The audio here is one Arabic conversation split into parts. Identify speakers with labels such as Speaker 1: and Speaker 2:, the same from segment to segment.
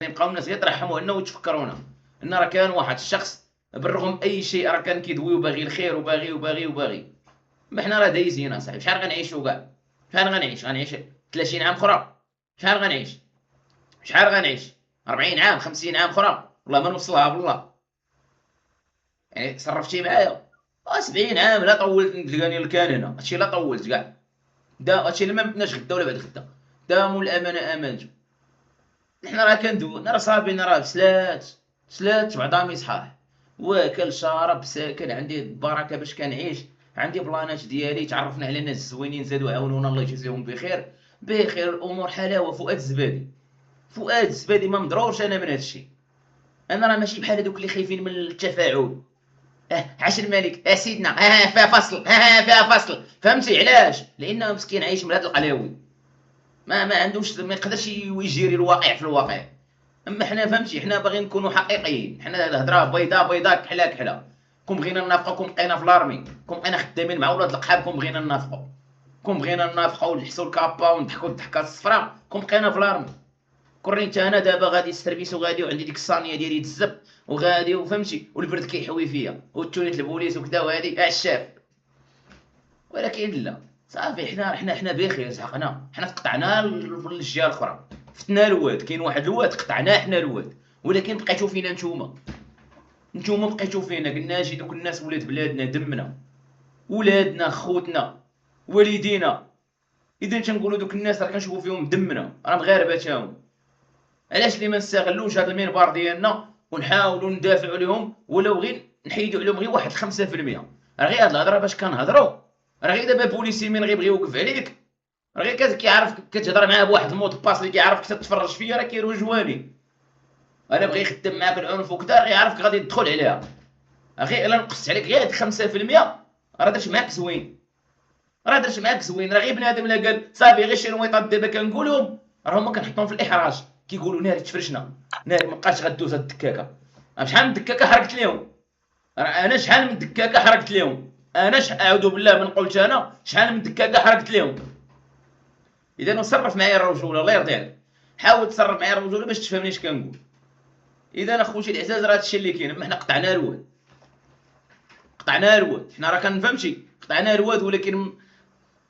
Speaker 1: يبقاو الناس غير يترحموا عنا ويتفكرونا ان راه كان واحد الشخص بالرغم اي شيء راه كان كيدوي وباغي الخير وباغي وباغي وباغي. ما حنا راه دايزين اصاحبي، شحال غنعيشوا كاع؟ شحال غنعيش 30 عام اخرى؟ شحال غنعيش؟ 40 عام 50 عام اخرى؟ والله ما نوصلها بالله. يعني صرفتي معايا 70 عام لا طولت تلقاني الكان هنا، هادشي لا طولت كاع. دا هادشي اللي ما بدناش غدا ولا بعد غدا. داموا الامانه امانته. حنا راه كندوي راه صافي راه سلات بعضامي صحاح. واكل شارب ساكن عندي البركه باش كنعيش. عندي بلانات ديالي تعرفنا على ناس زوينين زادوا عاونونا الله يجازيهم بخير. بخير الامور حلاوه. فؤاد الزبادي ما مضرورش انا من هادشي. انا راه ماشي بحال هذوك اللي خايفين من التفاعل. عاش الملك سيدنا فيها فصل فيها فصل. فهمتي علاش؟ لانه مسكين عايش من هاد القلاوي. ما عندوش ما يقدرش يجيري الواقع في الواقع. اما حنا فهمتي حنا باغيين نكونوا حقيقيين. حنا الهضره بيضاء كحله. كون بغينا ننافقوا كون بقينا في لارمي، كون بقينا خدامين مع ولاد القحاب، كون بغينا ننافقوا، كون بغينا ننافقوا ونحسوا الكابا ونضحكوا الضحكات الصفراء، كون بقينا في لارمي. كون حتى انا دابا غادي نستربيس وغادي وعندي ديك الصانيه ديالي تزب وغادي وفهمتي والبرد كيحوي فيا وتوليت البوليس وكذا وهادي الشاف. ولكن لا صافي حنا بخير زهقنا. حنا تقطعنا للجهه الاخرى. فتنا الواد كاين واحد الواد قطعناه حنا الواد. ولكن بقيتو فينا نتوما بقيتو فينا. قلنا اجي دوك الناس ولاد بلادنا دمنا ولادنا خوتنا والدينا. اذا تنقولوا دوك الناس راه كنشوفوا فيهم دمنا راه مغاربه تاهم. علاش اللي ما نستغلوش هذا المنبر ديالنا ونحاولوا ندافعوا عليهم ولو غير نحيدوا عليهم غير واحد 5%. راه غير هاد الهضره باش كنهضروا راه غير دابا بوليسي من غيبغي يوقف عليك راه غير كيعرف كتهضر معاه بواحد المود باس اللي كيعرفك تتفرج فيا راه كيروج جواني. انا بغي يخدم معاك العنف وكذا راه يعرفك غادي تدخل عليها. غير الا نقصت عليك غير هاد 5% راه درت معاك زوين. راه غير بنادم الا قال صافي غير شي نويطات دابا كنقولهم راه هما كنحطهم في الاحراج. كيقولوا ناري تفرشنا ناري مابقاش غدوز هاد الدكاكه. شحال من دكاكه حركت لهم. راه انا شحال من دكاكه حركت لهم. اعوذ بالله من قلت انا شحال من دكاكه حركت لهم. اذا صرف معايا الرجوله الله يرضي عليك. حاول تصرف معايا الرجوله باش تفهمني اش كنقول. اذا اخوتي العزاز راه هادشي اللي كاين. اما حنا قطعنا الواد حنا راه كنفهمشي قطعنا الواد. ولكن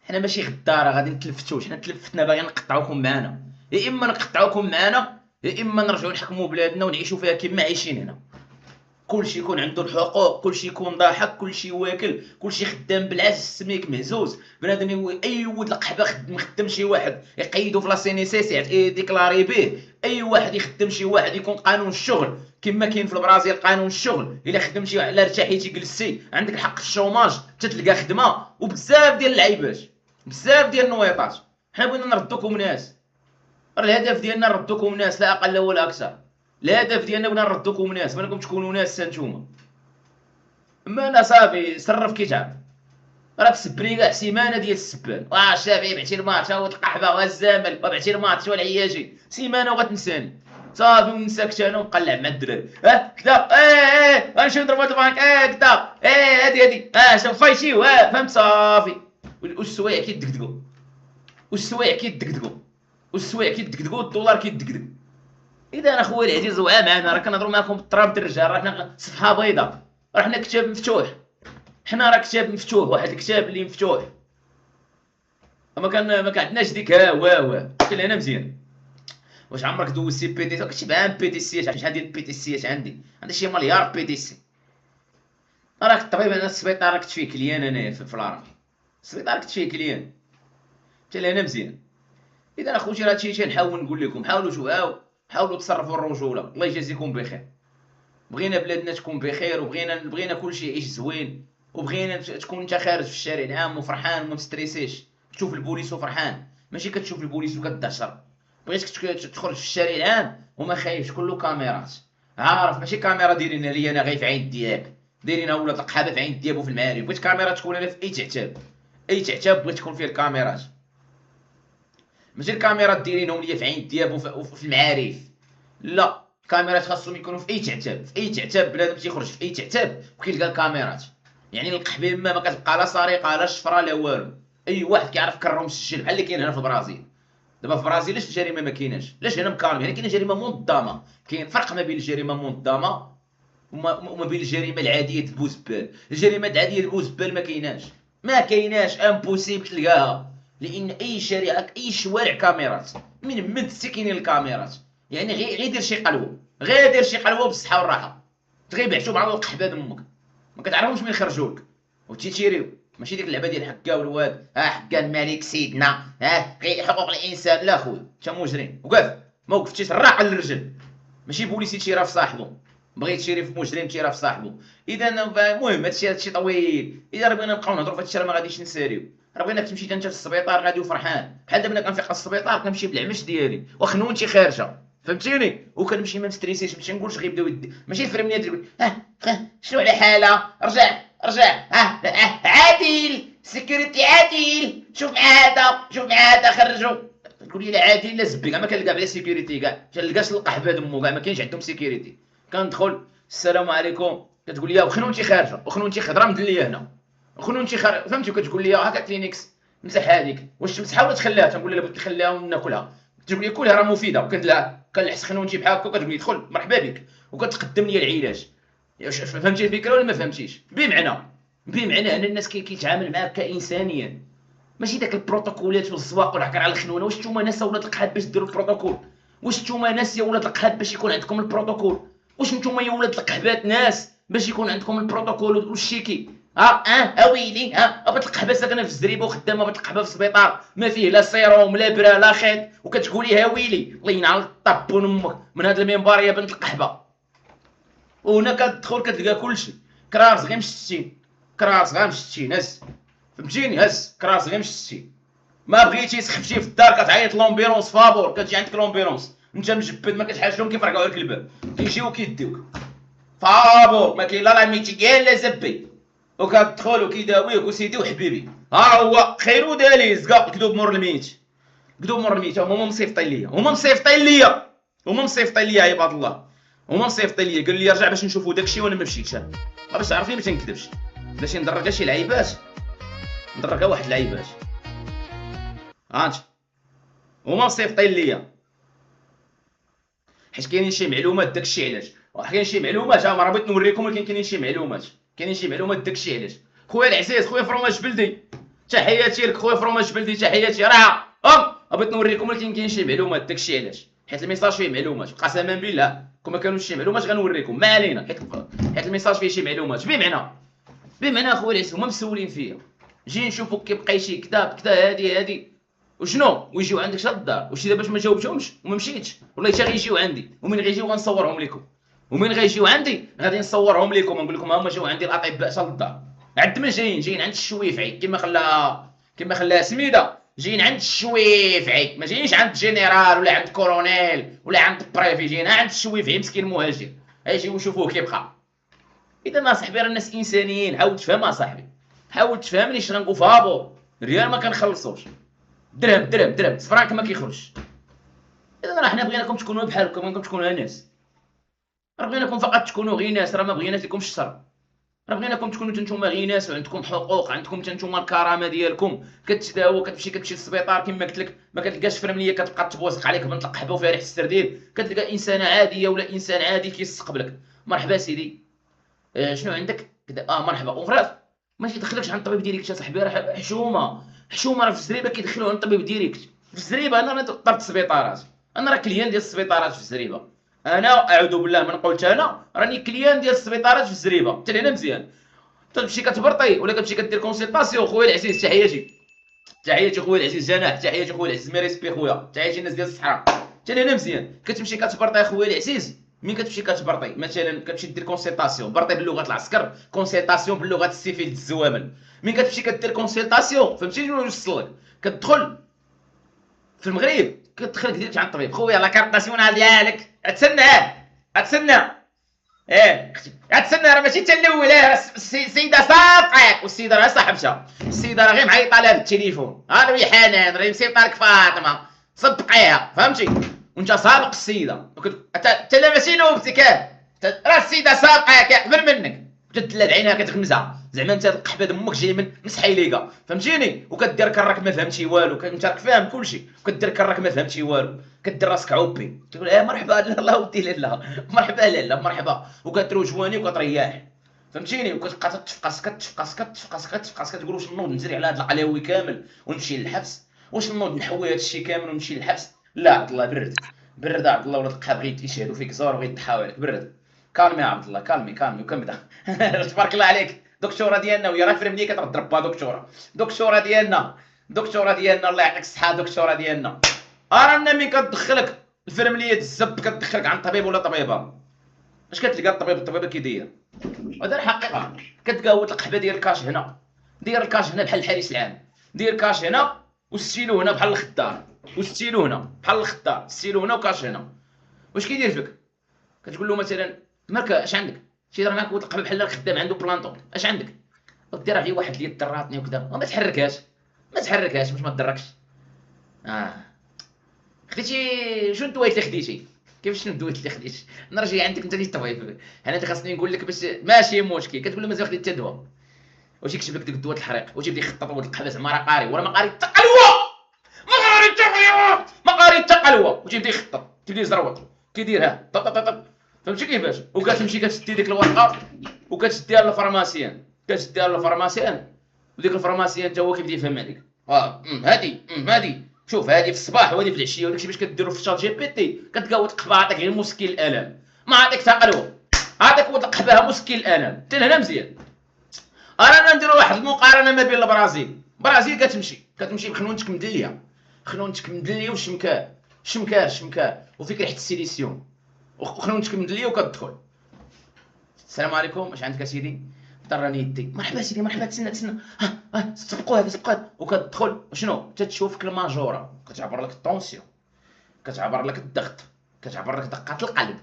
Speaker 1: حنا ماشي غداره غادي نتلفتو. حنا تلفتنا باغيين نقطعوكم معانا. يا اما نقطعوكم معانا يا اما نرجعوا نحكموا بلادنا ونعيشوا فيها كما عايشين هنا. كلشي يكون عنده الحقوق، كلشي يكون ضاحك، كلشي واكل، كلشي خدام بالعز السميك مهزوز. بنادم اي ولد القحبه خدم شي واحد يقيدو في لاسينيسيس ديكلاري به. اي واحد يخدم شي واحد يكون قانون الشغل كما كاين في البرازيل قانون الشغل. الا خدم شي واحد الا ارتحيتي جلستي عندك الحق الشوماج تتلقى خدمه وبزاف ديال اللعيبات بزاف ديال النويطات. حنا بغينا نردوكم ناس. الهدف ديالنا نردوكم ناس لا اقل ولا اكثر. الهدف ديالنا بغينا نردوكم ناس بانكم تكونوا ناس نتوما. اما انا صافي صرف كتاب راه تسبني كاع سيمانه ديال السبان. الشافعي بعتي الماتش القحبه والزمل وبعتي الماتش والعياجي سيمانه وغتنساني صافي ونساك انا ونقلع مع الدراري. كذا غنمشيو نضربوا هاد البانك كذا هادي شوف فايتيو فهمت صافي. والسوايع كيدقدقوا الدولار كيدقدق. اذا انا خويا العزيز وعا معنا راه كنهضروا معكم بالتراب الرجال. راه حنا صفحه بيضاء. راه حنا كتاب مفتوح. كتاب مفتوح واحد الكتاب اللي مفتوح. ما كعندناش ديك واه كاين هنا مزيان. واش عمرك دوزتي بي دي سي؟ كنتي مع بي دي سي شحال ديال بي دي سي عندي شي مليار بي دي سي. راك الطبيب انا السبيطار كنت فيه كليان انايا في الارمي. السبيطار كنت فيه كليان حتى هنا مزيان. اذا اخوتي راه هادشي نحاول نقول لكم حاولوا تصرفوا الرجوله الله يجازيكم بخير. بغينا بلادنا تكون بخير وبغينا كلشي يعيش زوين. وبغينا تكون انت خارج في الشارع العام وفرحان وما مستريسيش. تشوف البوليس وفرحان ماشي كتشوف البوليس وكتدهشر. بغيتك تخرج في الشارع العام وما خايفش كله كاميرات. عارف ماشي كاميرا دايرين لي انا غير في عين الدياب دايرينها ولاد القحابه في عين الدياب وفي المعارف. بغيت كاميرا تكون انا في اي تعتاب بغيت تكون فيه الكاميرات. ماشي الكاميرات دايرينهم ليا في عين الدياب وفي المعارف. لا الكاميرات خاصهم يكونوا في اي تعتاب بنادم تيخرج في اي تعتاب وكيلقى الكاميرات. يعني القحبه ما كتبقى لا سرقه لا شفره لا والو. اي واحد كيعرف كرو مسجل بحال اللي كاين هنا في البرازيل. دابا في البرازيل علاش الجريمه ما كايناش؟ علاش هنا مكارمين؟ هنا كاينه جريمه منظمه. كاين فرق ما بين الجريمه المنظمه وما بين الجريمه العاديه البوزبال. الجريمه العاديه البوزبال ما كايناش امبوسيبل تلقاها، لان اي شارع اي شوارع كاميرات، من مد كاينين الكاميرات. يعني غير دير شي قلوه، غير دير شي قلوه بالصحه والراحه، تغيب يعشوا مع القحبه دمك، ما كتعرفهمش من يخرجوك وتيتيريو. ماشي ديك اللعبه ديال حكا والواد حكا الملك سيدنا غير حقوق الانسان. لا خويا انت مجرم وقف، ما وقفتيش الراقه للرجل. ماشي بوليسي تيرا في صاحبو، بغيت تشيري في مجرم تيرا في صاحبو. اذا المهم هادشي طويل. اذا راه بغينا نبقاو نهضروا في هادشي راه ما غاديش نساليو. راه بغيناك تمشي انت للسبيطار غادي وفرحان، بحال دابا انا كنفيق للسبيطار كنمشي بالعمش ديالي وخنونتي خارجه، فهمتيني، وكنمشي ما مستريسيش، ماشي نقولش غيبداو ماشي الفرمنيه تقول شنو على حاله رجع عادل سيكوريتي عادل، شوف مع هذا خرجوا. تقول لي لا عادل لا زبي، كاع ما كنلقى على سيكوريتي، كاع تلقاش القحبه دمو، كاع ما كاينش عندهم سيكوريتي. كندخل السلام عليكم، كتقول لي وخنونتي خارجه، وخنونتي خضره مدليه هنا، وخنونتي خارجه، فهمتي، وكتقول لي هكا كلينكس مسح هذيك، واش تمسحها ولا تخليها؟ تنقول لها بغيت نخليها وناكلها، تقول لي كلها راه مفيده، كنلحس خنونتي بحال هكا، وكتقول لي دخل مرحبا بك، وكتقدم لي العلاج. فهمتي الفكره ولا ما فهمتيش؟ بمعنى ان الناس كيتعامل معاك كانسانيا، ماشي داك البروتوكولات والزواق والعكر على الخنونه. واش نتوما ناس ولاد القحاب باش ديروا البروتوكول؟ واش نتوما ناس يا ولاد القحاب باش يكون عندكم البروتوكول؟ واش نتوما يا ولاد القحبات ناس باش يكون عندكم البروتوكول والشيكي؟ اويلي بنت القحبه ساكنه في الزريبه وخدامه بنت القحبه في السبيطار، ما فيه لا سيروم لا برا لا خيط، وكتقولي ها ويلي الله ينعل طابون امك من هذا المنبر يا بنت القحبه. وهنا كتدخل كتلقى كلشي كراس غير مشتين، كراس غير مشتين، هز فهمتيني، هز كراس غير مشتين. ما بغيتي تخفتي في الدار كتعيط لومبيرونس فابور، كتجي عندك لومبيرونس انت مجبد ما كتحاش لهم، كيفرقعوا لك الباب كيجيو كيديوك فابور، ما كاين لا لاميتي كاين لا زبي، وكتدخل وكيداويك وسيدي وحبيبي. ها هو خيرو داليز كاع كذوب مور الميت، كذوب مور الميت. هما مصيفطين ليا عباد الله، هما مصيفطين ليا، قال لي رجع باش نشوفوا داكشي وانا ما مشيتش، باش تعرفني ما تنكذبش، باش ندرك شي لعيبات، ندرك واحد العيبات. هانت هما مصيفطين ليا حيت كاينين شي معلومات، داكشي علاش كاين شي معلومات، راه بغيت نوريكم، ولكن كاينين شي معلومات، داكشي علاش. خويا العزيز، خويا فرماج بلدي، تحياتي لك خويا فرماج بلدي، تحياتي. راه بغيت نوريكم، ولكن كاين شي معلومات، داكشي علاش، حيت الميساج فيه معلومات، قسما بالله كون ما كانوش شي معلومات غنوريكم، ما علينا، حيت الميساج فيه شي معلومات. بمعنى خويا العزيز هما مسولين فيا، جي نشوفوك كيبقى شي كذا هادي وشنو، ويجيو عندك حتى للدار. واش دابا باش ما جاوبتهمش وما مشيتش، والله حتى غيجيو عندي، ومن غيجيو غنصورهم لكم، ومن غيجيو عندي غادي نصورهم لكم، نقول لكم هما جاو عندي الاطباء حتى للدار. عند من جايين عند الشويفعي، كما خلاها سميده، جايين عند الشويفعي، ما جايينش عند جينيرال ولا عند كورونيل ولا عند بريفي، جايين عند الشويفعي مسكين مهاجر، يجيو يشوفوه كيبقى. اذا اصاحبي راه الناس انسانيين، حاول تفهم اصاحبي، حاول تفهمني اش غنقول فابور، ريال ما كنخلصوش، درهم فرانك ما كيخرجش. اذا راه حنا بغيناكم تكونوا بحالكم، بغيناكم تكونوا ناس، راه بغيناكم فقط تكونوا غير ناس، راه ما بغيناش لكم الشر، راه بغيناكم تكونوا نتوما غير ناس وعندكم حقوق، عندكم نتوما الكرامه ديالكم، كتداووا كتمشي للسبيطار كما قلت لك، ما كتلقاش فرمليه كتبقى تبوزق عليك بنت القحبه وفيها ريحه السردين، كتلقى انسانه عاديه ولا انسان عادي كيستقبلك، مرحبا سيدي، شنو عندك كذا، مرحبا. وفرات ماشي يدخلكش عند الطبيب ديريكت اصاحبي، راه حشومه راه في الزريبه كيدخلوا عند الطبيب ديريكت في الزريبه. انا راه طرت السبيطارات، انا راه كليان ديال السبيطارات في الزريبه، انا اعوذ بالله من قلت، انا راني كليان ديال السبيطارات في الزريبه، حتى هنا مزيان. تمشي كتبرطي ولا كتمشي كدير كونسلطاسيون، خويا العزيز تحياتي خويا العزيز جناح، تحياتي خويا العزيز ميريسبي خويا، تحياتي الناس ديال الصحراء، حتى هنا مزيان. كتمشي كتبرطي خويا العزيز، من كتمشي كتبرطي مثلا كتمشي دير كونسلطاسيون، برطي بلغه العسكر، كونسلطاسيون بلغه السيفيل الزوامل. من كتمشي كدير كونسلطاسيون فهمتي شنو يوصلك، كتدخل في المغرب كتدخل ديريكت عند الطبيب، خويا لا كارت ناسيونال ديالك، اتسنى غتسنى، راه ماشي انت الاول، السيده صافقك، والسيده راه صاحبتها، السيده راه غير معيطه لها بالتليفون، راه حنان راه مسيطه لك فاطمه صدقيها، فهمتي، وانت سابق السيده، انت لا ماشي نوبتك، راه السيده سابقاك قبل منك، تدلات عينها كتغمزها، زعما انت هاد القحبه دمك جاي من سحيليكا، فهمتيني؟ وكدير كراك ما فهمتي والو، انت راك فاهم كلشي، وكدير كراك ما فهمتي والو، كدير راسك عوبي، تقول مرحبا لا الله ودي لا مرحبا لا مرحبا، وكترو جواني وكتريح، فهمتيني؟ وكتبقى كتفقس كتقول واش نوض نجري على هاد القلاوي كامل ونمشي للحبس، واش نوض نحوي هاد الشيء كامل ونمشي للحبس؟ لا عبد الله برد، برد عبد الله، ولاد القحاب غيشهدوا فيك زور وغيضحاو عليك، برد. كالمي يا عبد الله، كالمي وكمل. تبارك الله عليك، دكتوره ديالنا، وهي راه فرمني كتهضر با دكتوره ديالنا الله يعطيك الصحه، دكتوره ديالنا. رانا مين كتدخلك الفرمليه الزب كتدخلك عند طبيب ولا طبيبه، اش كتلقى الطبيبه كي داير؟ هذا الحقيقه، كتلقى ولد القحبه داير الكاش هنا، داير الكاش هنا بحال الحارس العام، داير الكاش هنا والستيلو هنا بحال الخدار، والستيلو هنا بحال الخدار، الستيلو هنا وكاش هنا. واش كيدير فيك؟ كتقول له مثلا مالك اش عندك؟ شي راه معاك ولد القحبه بحال الخدام عنده بلانطون، اش عندك؟ ودي راه غير واحد اليد دراتني وكذا، ما تحركهاش باش ما تضركش. اه خديتي شنو الدويت اللي خديتي؟ كيف شنو الدويت اللي خديتي؟ انا راه عندك انت اللي طبيب، انا انت خاصني نقول لك باش ماشي مشكل، كتقول له مازال خديت حتى دواء، واش يكتب لك ديك الدواء الحريق، واش يبدا يخطط ولد القحبه زعما راه قاري ولا ما قاري حتى قلوه، ما قاري حتى قلوه، وتيبدا يخطط، تيبدا يزروط، كيديرها طب طب طب، فهمتي كيفاش؟ وكتمشي كتشدي ديك الورقه وكتشديها للفارماسيان، وديك الفارماسيان حتى هو كيبدا يفهم عليك، هادي شوف، هادي في الصباح وهادي في العشيه، وداكشي باش كديرو في الشات جي بي تي، كتلقى ولد القحبه عاطيك غير مسكين الالم، ما عاطيك حتى قلوه، عاطيك ولد القحبه مسكين الالم، حتى هنا مزيان. رانا نديرو واحد المقارنه ما بين البرازيل كتمشي بخنونتك مدليه وشمكار وفيك ريحه السيليسيون، وخنونتك مدليه وكتدخل، السلام عليكم اش عندك اسيدي؟ راني يدي، مرحبا سيدي مرحبا، تسنى سبقوا هذا وكتدخل شنو تتشوفك الماجوره، كتعبر لك الطونسيون، كتعبر لك الضغط، كتعبر لك دقات القلب،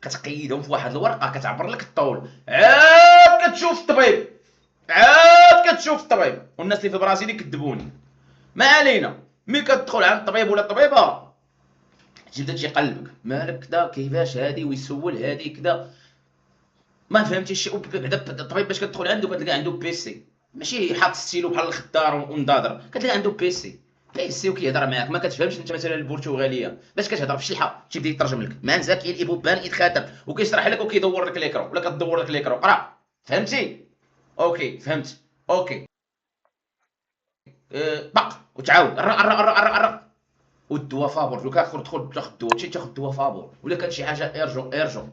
Speaker 1: كتقيدهم في واحد الورقه، كتعبر لك الطول، عاد كتشوف الطبيب، والناس اللي في البرازيل يكذبوني، ما علينا. ملي كتدخل عند الطبيب ولا الطبيبه تبدا تيقلبك، مالك كذا كيفاش هادي، ويسول هادي كذا، ما فهمتيش شي. بعدا الطبيب باش كتدخل عنده كتلقى عنده بيسي، ماشي حاط ستيلو بحال الخدار ونضاضر، كتلقى عنده بيسي وكيهضر معاك، ما كتفهمش انت مثلا البرتغاليه باش كتهضر في الشلحه تيبدا يترجم لك مان زكي الايبوبان يتخاتم، وكيشرح لك وكيدور لك ليكرو، ولا كدور لك ليكرو قرا، فهمتي؟ اوكي فهمت، اوكي طق وتعاود الرق والدواء فابور، لو كتدخل تاخذ الدواء تاخذ الدواء فابور، ولا كان شي حاجه ايرجون.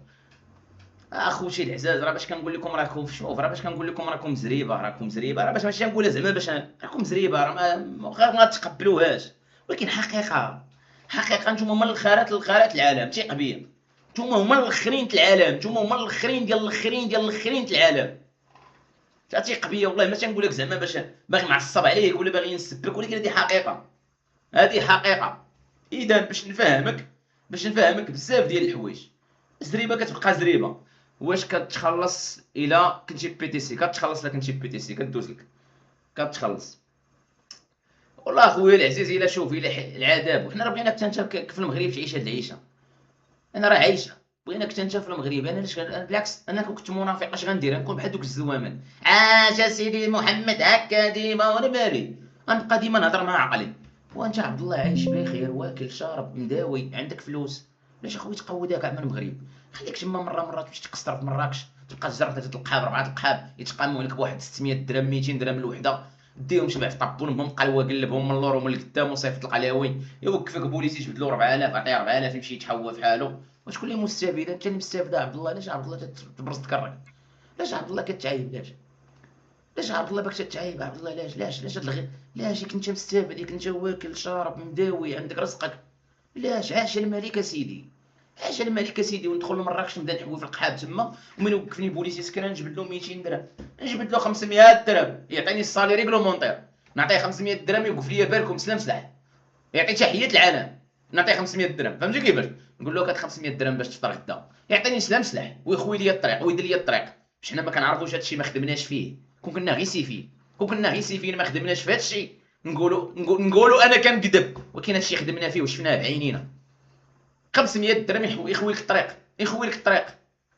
Speaker 1: اخوتي العزاز، راه باش كنقول لكم راكم شوف، راه باش كنقول لكم راكم زريبه، راه باش ماشي نقولها زعما باش راكم زريبه، راه ما تقبلوهاش، ولكن حقيقه نتوما هما الخارات العالم، ثق بيا، نتوما هما الاخرين العالم، نتوما هما الاخرين ديال الاخرين العالم، ثق بيا والله، ما تنقول لك زعما باش باغي معصب عليك ولا باغي نسبك، ولكن هذه حقيقه. اذا باش نفهمك بزاف ديال الحوايج، الزريبه كتبقى زريبه، واش كتخلص الا كنتي بي تي سي، كتخلص الا كنتي بي تي سي، كدوز لك كتخلص. والله اخويا العزيز، الا شوف الا العذاب، وحنا راه بغيناك انت في المغرب تعيش هاد العيشه، انا راه عايشه، بغيناك انت في المغرب، انا بالعكس، انا كنت منافق اش غندير؟ غنكون بحال دوك الزوامل، عاش سيدي محمد هكا ديما وانا مالي، غنبقى ديما نهضر مع عقلي، وانت عبد الله عايش بخير، واكل شارب مداوي، عندك فلوس، علاش اخويا تقودها كاع من المغرب؟ خليك تما مره تمشي تقصر في مراكش، تبقى تجر 3 القحاب 4 القحاب يتقاموا لك بواحد 600 درهم 200 درهم الوحده، ديهم شبع في طابون بهم قلوه، قلبهم من اللور ومن القدام وصيفط القلاوي، يوقفك بوليس يجبد له 4000، عطيه 4000 يمشي يتحوى في حاله، وشكون اللي مستفيد؟ انت اللي مستافد عبد الله. علاش عبد الله تبرز تكرك؟ علاش عبد الله كتعايب؟ علاش عبد الله باك تتعايب عبد الله؟ علاش هاد الغير؟ علاش كنت مستافد، كنت واكل شارب مداوي عندك رزقك، علاش؟ عاش الملك سيدي، عاش الملك سيدي، وندخل لمراكش نبدا نحوي في القحاب تما، ومن يوقفني بوليس يسكر نجبد له 200 درهم، نجبد له 500 درهم، يعطيني الصالير ريغلومونطير، نعطيه 500 درهم يوقف لي بالكم سلام سلاح، يعطي تحيه العالم، نعطيه 500 درهم، فهمتي كيفاش؟ نقول له كات 500 درهم باش تفطر غدا، يعطيني سلام سلاح ويخوي لي الطريق ويدير لي الطريق، باش حنا ما كنعرفوش هادشي، ما خدمناش فيه، كون كنا غير سيفين ما خدمناش في هادشي، نقولوا انا كنكذب، ولكن هادشي خدمنا فيه وشفناه بعينينا. 500 درهم يخوي لك الطريق،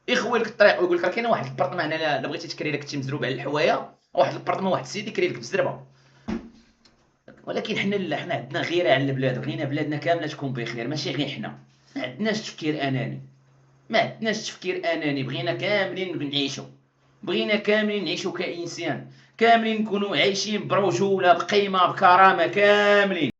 Speaker 1: يخوي لك الطريق ويقول لك راه كاينه واحد البارطمان هنا الا بغيتي تكري لك تمزروب على الحوايه، واحد البارطمان واحد السيد يكري لك بزربه. ولكن حنا عندنا غيره على البلاد، بغينا بلادنا كامله تكون بخير، ماشي غير حنا. ما عندناش تفكير اناني، ما عندناش تفكير اناني، بغينا كاملين نعيشوا، بغينا كاملين نعيشوا كانسان، كاملين نكونوا عايشين برجوله بقيمه بكرامه كاملين.